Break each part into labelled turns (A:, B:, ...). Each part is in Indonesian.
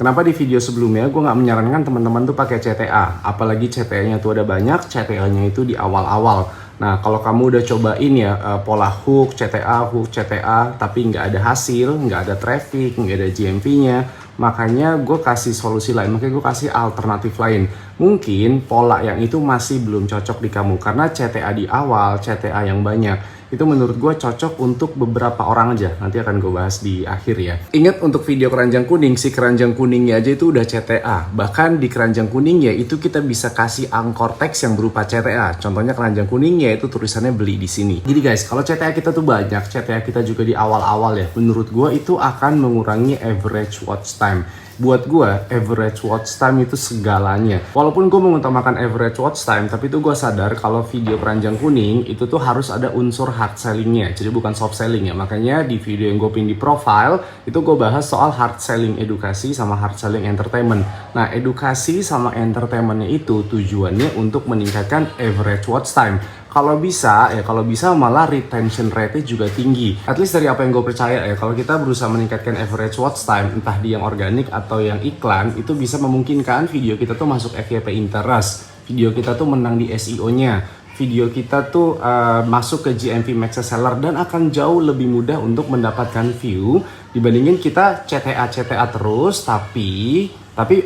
A: Kenapa di video sebelumnya gue nggak menyarankan teman-teman tuh pakai CTA, apalagi CTA-nya tuh ada banyak, CTA-nya itu di awal-awal. Nah, kalau kamu udah cobain ya pola hook, CTA, tapi nggak ada hasil, nggak ada traffic, nggak ada GMV-nya, makanya gue kasih solusi lain, makanya gue kasih alternatif lain. Mungkin pola yang itu masih belum cocok di kamu, karena CTA di awal, CTA yang banyak, itu menurut gue cocok untuk beberapa orang aja. Nanti akan gue bahas di akhir ya. Ingat untuk video keranjang kuning, si keranjang kuningnya aja itu udah CTA. Bahkan di keranjang kuningnya itu kita bisa kasih angkor teks yang berupa CTA. Contohnya keranjang kuningnya itu tulisannya beli di sini. Jadi guys, kalau CTA kita tuh banyak, CTA kita juga di awal-awal ya. Menurut gue itu akan mengurangi average watch time. Buat gue, average watch time itu segalanya. Walaupun gue mengutamakan average watch time, tapi itu gue sadar kalau video keranjang kuning itu tuh harus ada unsur hard sellingnya. Jadi bukan soft selling ya. Makanya di video yang gue pin di profile, itu gue bahas soal hard selling edukasi sama hard selling entertainment. Nah, edukasi sama entertainmentnya itu tujuannya untuk meningkatkan average watch time. Kalau bisa malah retention rate-nya juga tinggi. At least dari apa yang gue percaya ya, kalau kita berusaha meningkatkan average watch time, entah di yang organik atau yang iklan, itu bisa memungkinkan video kita tuh masuk FYP interest, video kita tuh menang di SEO-nya, video kita tuh masuk ke GMV max seller, dan akan jauh lebih mudah untuk mendapatkan view dibandingin kita CTA terus, tapi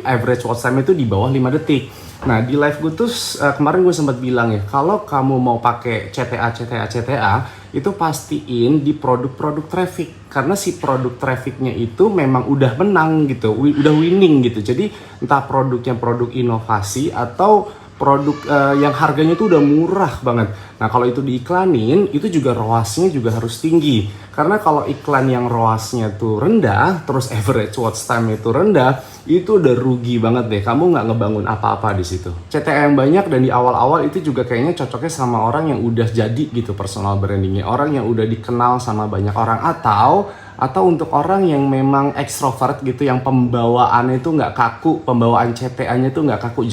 A: average watch time itu di bawah 5 detik. Nah, di live gue tuh kemarin gue sempat bilang ya, kalau kamu mau pakai CTA, itu pastiin di produk-produk traffic. Karena si produk trafficnya itu memang udah menang gitu, udah winning gitu. Jadi entah produknya produk inovasi atau produk yang harganya tuh udah murah banget. Nah, kalau itu diiklanin, itu juga ROAS-nya juga harus tinggi. Karena kalau iklan yang ROAS-nya tuh rendah, terus average watch time itu rendah, itu udah rugi banget deh. Kamu nggak ngebangun apa-apa di situ. CTA yang banyak dan di awal-awal itu juga kayaknya cocoknya sama orang yang udah jadi gitu personal brandingnya. Orang yang udah dikenal sama banyak orang, atau untuk orang yang memang extrovert gitu, yang pembawaannya itu nggak kaku, pembawaan CTA-nya itu nggak kaku.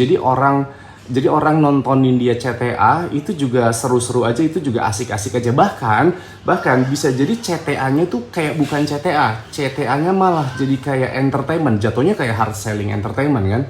A: Jadi orang nontonin dia CTA itu juga seru-seru aja, itu juga asik-asik aja. Bahkan bisa jadi CTA-nya tuh kayak bukan CTA-nya malah jadi kayak entertainment, jatuhnya kayak hard selling entertainment kan.